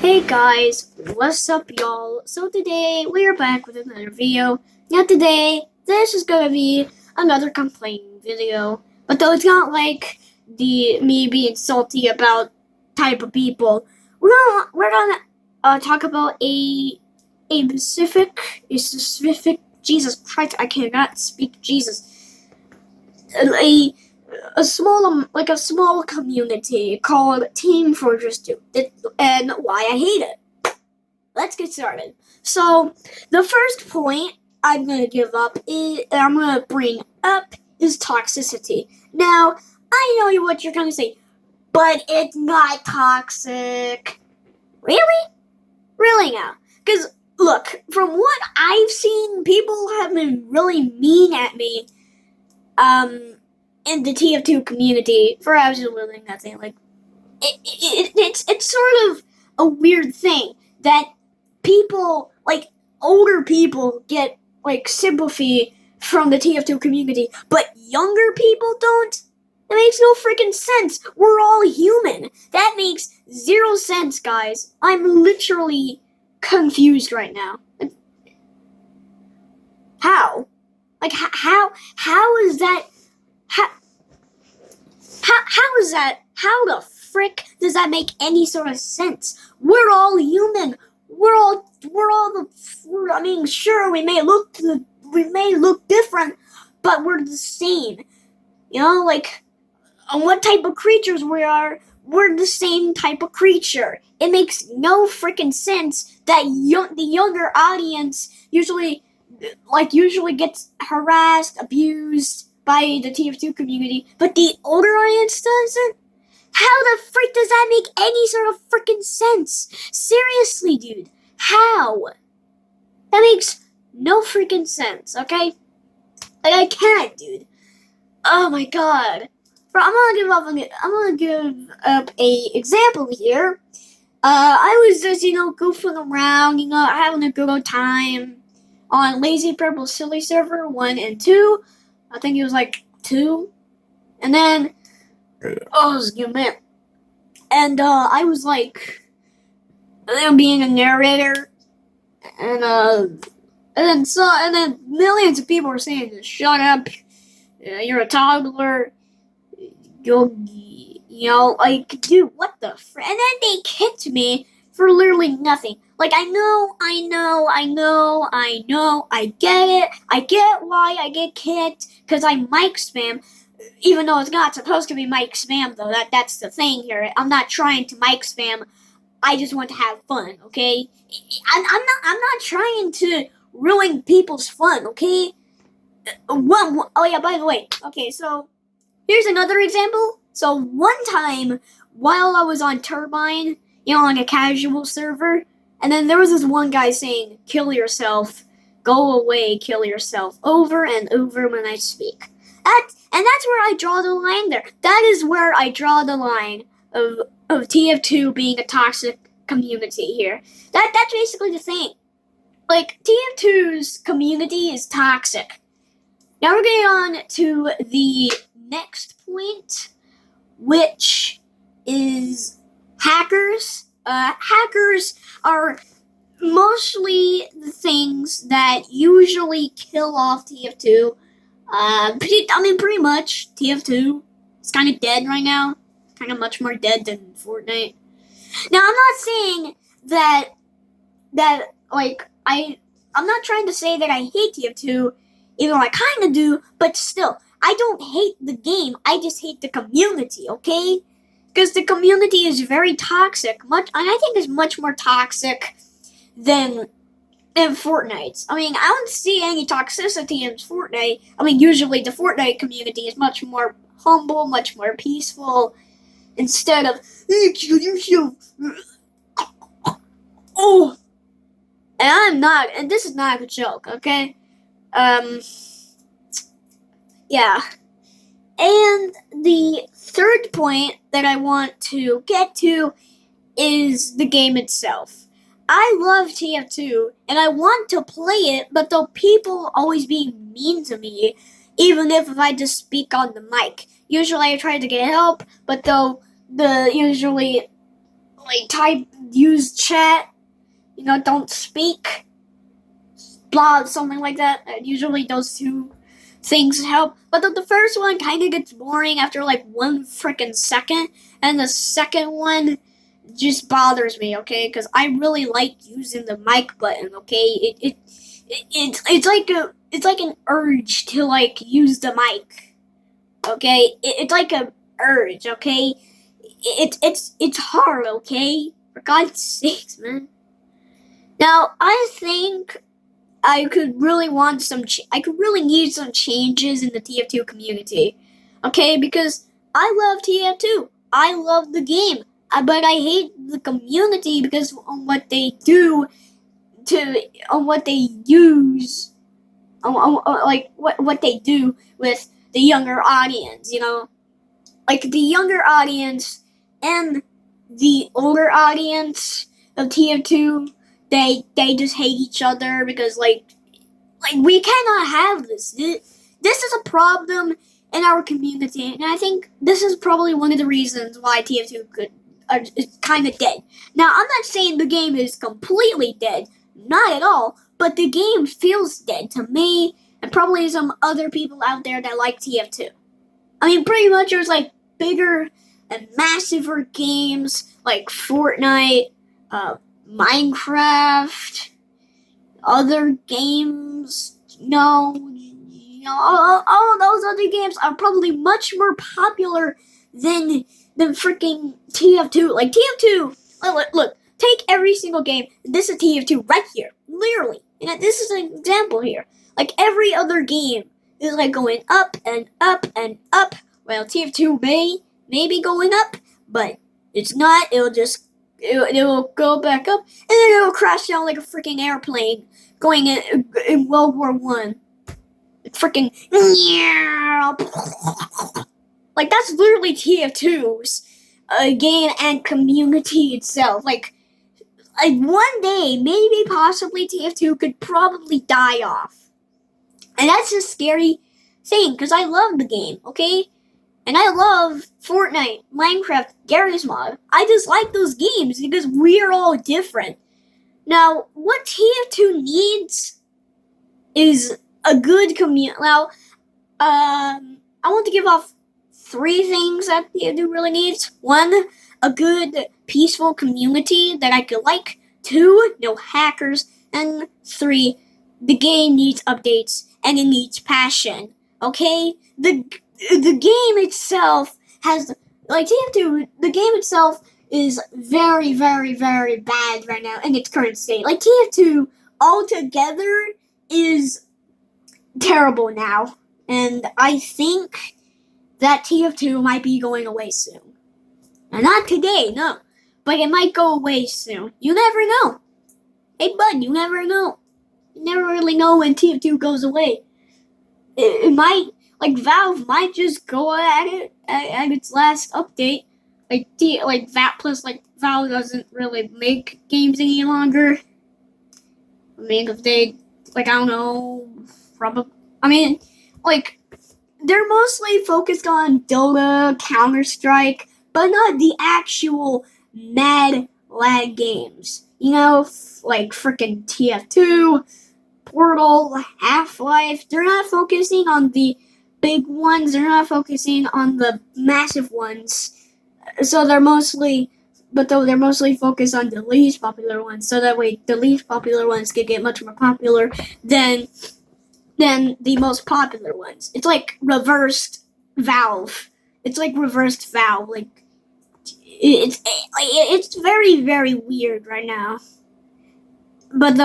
Hey guys, what's up y'all? So today we are back with another video. Now today, this is gonna be another complaining video. But though it's not like the me being salty about type of people. We're gonna talk about a specific Jesus Christ, I cannot speak Jesus. A a small community called Team Fortress 2, and why I hate it. Let's get started. So the first point I'm gonna bring up is toxicity. Now I know what you're gonna say, but it's not toxic. Really? Really now? Because look, from what I've seen, people have been really mean at me. In the TF2 community for absolutely nothing. Like, it's sort of a weird thing that people, like, older people get, like, sympathy from the TF2 community, but younger people don't? It makes no freaking sense. We're all human. That makes zero sense, guys. I'm literally confused right now. How? Like, how is that? How is that? How the frick does that make any sort of sense? We're all human. I mean, sure, we may look different, but we're the same. You know, like, on what type of creatures we are, we're the same type of creature. It makes no freaking sense that the younger audience usually gets harassed, abused by the TF2 community, but the older audience doesn't? How the frick does that make any sort of freaking sense? Seriously, dude. How? That makes no freaking sense, okay? Like, I can't, dude. Oh my god. Bro, I'm gonna give up a example here. I was just, goofing around, having a good old time on Lazy Purple Silly Server 1 and 2. I think it was like 2. And then, excuse me. And I was like, being a narrator, and then millions of people were saying, "Shut up, you're a toddler." Like, dude, what the frick? And then they kicked me for literally nothing. Like, I get it. I get why I get kicked, because I mic spam, even though it's not supposed to be mic spam, though. That's the thing here. I'm not trying to mic spam. I just want to have fun, okay? I'm not trying to ruin people's fun, okay? Oh yeah, by the way, okay, so here's another example. So one time, while I was on Turbine, on a casual server, and then there was this one guy saying, "Kill yourself, go away, kill yourself," over and over when I speak. That's where I draw the line there. That is where I draw the line of TF2 being a toxic community here. That's basically the thing. Like, TF2's community is toxic. Now we're getting on to the next point, which is hackers. Hackers are mostly the things that usually kill off TF2. Pretty much TF2 is kind of dead right now. Kind of much more dead than Fortnite. Now I'm not saying that I'm not trying to say that I hate TF2, even though I kind of do, but still, I don't hate the game. I just hate the community, okay? Because the community is very toxic. And I think it's much more toxic than Fortnite. I mean, I don't see any toxicity in Fortnite. I mean, usually the Fortnite community is much more humble, much more peaceful, instead of, "Hey, kill yourself." Oh! And this is not a joke, okay? Yeah. And the third point that I want to get to is the game itself. I love TF2, and I want to play it, but though people always being mean to me, even if I just speak on the mic. Usually I try to get help, but though usually like type, use chat, don't speak, blah, something like that. Usually those two things help. But the first one kind of gets boring after like 1 freaking second, and the second one just bothers me, okay? Because I really like using the mic button, okay? It's like an urge to like use the mic, okay? It's like a urge, okay? It's hard, okay? For God's sakes, man. Now I think I could really I could really need some changes in the TF2 community, okay? Because I love TF2. I love the game, but I hate the community because on what they do on what they use, like what they do with the younger audience, like the younger audience and the older audience of TF2, they just hate each other because like we cannot have this. This is a problem in our community, and I think this is probably one of the reasons why TF2 is kind of dead. Now, I'm not saying the game is completely dead, not at all, but the game feels dead to me and probably some other people out there that like TF2. I mean, pretty much there's like bigger and massiver games like Fortnite, Minecraft, other games. All of those other games are probably much more popular than freaking TF2. Like TF2, look, take every single game. This is TF2 right here, literally. And this is an example here. Like every other game is like going up and up and up. Well, TF2 may be going up, but it's not. It'll go back up, and then it'll crash down like a freaking airplane going in World War One. Freaking like that's literally TF2's game and community itself. Like one day, maybe possibly TF2 could probably die off, and that's a scary thing because I love the game, okay? And I love Fortnite, Minecraft, Garry's Mod. I just like those games because we're all different. Now, what TF2 needs is a good community. Now, I want to give off 3 things that TF2 really needs. 1, a good, peaceful community that I could like. 2, no hackers. And 3, the game needs updates and it needs passion. Okay? The game itself has, like TF2, the game itself is very, very, very bad right now in its current state. Like TF2 altogether is terrible now. And I think that TF2 might be going away soon. And not today, no. But it might go away soon. You never know. Hey, bud, you never know. You never really know when TF2 goes away. It might, like Valve might just go at it at its last update. Like that plus like Valve doesn't really make games any longer. I mean, if they, like, I don't know, probably, I mean, like, they're mostly focused on Dota, Counter-Strike, but not the actual mad lag games. Like frickin' TF2, Portal, Half-Life. They're not focusing on the big ones. They're not focusing on the massive ones. So they're mostly focused on the least popular ones. So that way the least popular ones can get much more popular than the most popular ones. It's like reversed Valve. Like it's very, very weird right now. But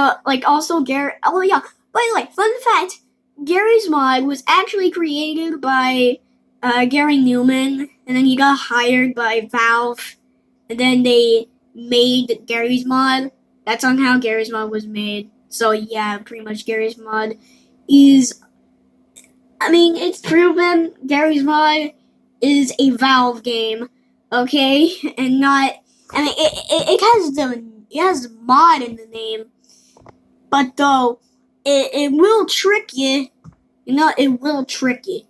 also Gary. Oh yeah. By the way, fun fact: Garry's Mod was actually created by Gary Newman, and then he got hired by Valve, and then they made Garry's Mod. That's on how Garry's Mod was made. So yeah, pretty much Garry's Mod is. I mean, it's proven Garry's Mod is a Valve game, okay, and not. I mean, it has mod in the name, but though it will trick you. It will trick you.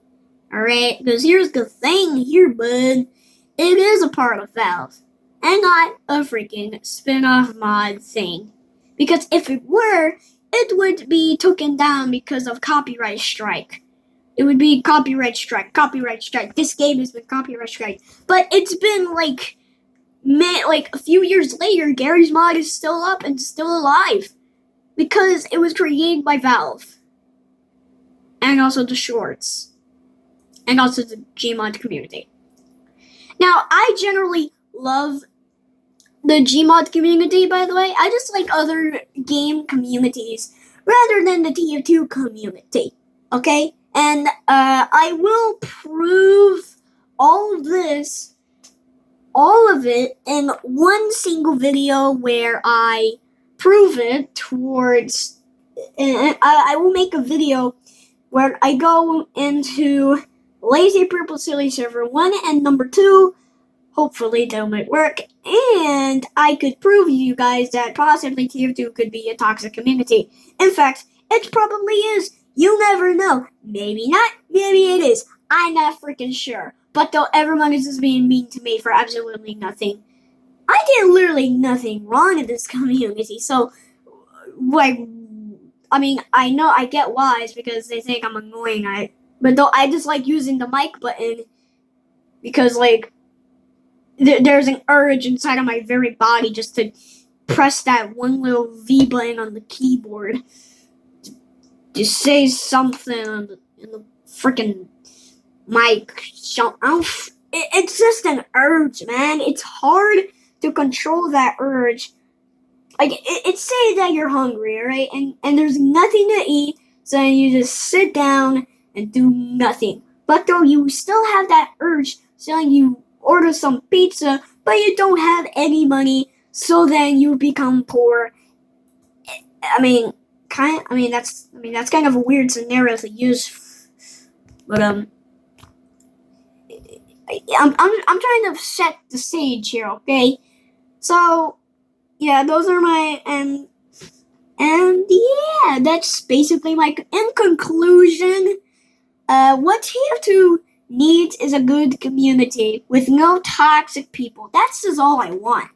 Alright? Because here's the thing here, bud. It is a part of Valve. and not a freaking spin-off mod thing. Because if it were, it would be taken down because of copyright strike. It would be copyright strike. This game has been copyright strike. But it's been like a few years later, Gary's mod is still up and still alive. Because it was created by Valve. And also the shorts. And also the Gmod community. Now, I generally love the Gmod community, by the way. I just like other game communities rather than the TF2 community. Okay? And I will prove all of it, in one single video where I prove it towards. And I will make a video where I go into Lazy Purple Silly Server 1 and number 2. Hopefully that might work. And I could prove to you guys that possibly TF2 could be a toxic community. In fact, it probably is. You never know. Maybe not. Maybe it is. I'm not freaking sure. But though everyone is just being mean to me for absolutely nothing. I did literally nothing wrong in this community. So, I know I get why. It's because they think I'm annoying. But though I just like using the mic button. Because, there's an urge inside of my very body just to press that one little V button on the keyboard. To say something in the freaking mic. It's just an urge, man. It's hard to control that urge. It's say that you're hungry, alright? And there's nothing to eat, so you just sit down and do nothing. But though you still have that urge, so you order some pizza, but you don't have any money, so then you become poor. That's kind of a weird scenario to use, but I'm trying to set the stage here, okay? So yeah, those are my and yeah, that's basically my in conclusion. What TF2 needs is a good community with no toxic people. That's just all I want.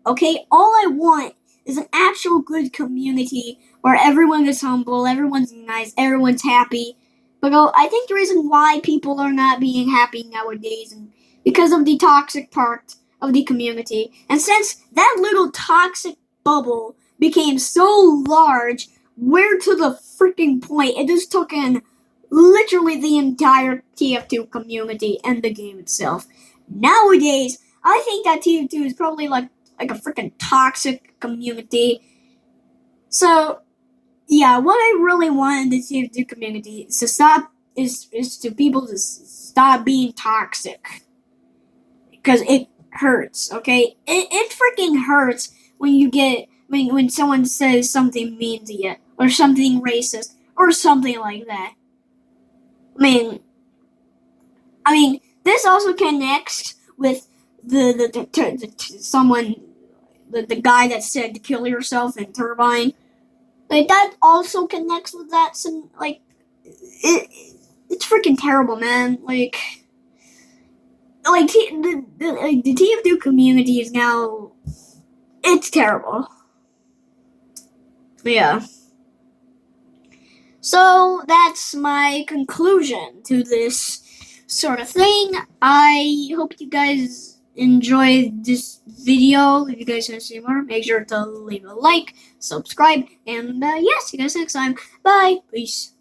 Okay, all I want is an actual good community where everyone is humble, everyone's nice, everyone's happy. But I think the reason why people are not being happy nowadays is because of the toxic part of the community. And since that little toxic bubble became so large, where to the freaking point, it just took in literally the entire TF2 community and the game itself. Nowadays, I think that TF2 is probably like a freaking toxic community. So, yeah, what I really want in the TF2 community is to stop people to stop being toxic. Because it hurts, okay? It freaking hurts when someone says something mean to you, or something racist, or something like that. I mean, this also connects with the guy that said to kill yourself in Turbine. That also connects with that. It's freaking terrible, man. The TF2 community is now, it's terrible. Yeah. So that's my conclusion to this sort of thing. I hope you guys enjoyed this video. If you guys want to see more, make sure to leave a like, subscribe, and yes, see you guys next time. Bye. Peace.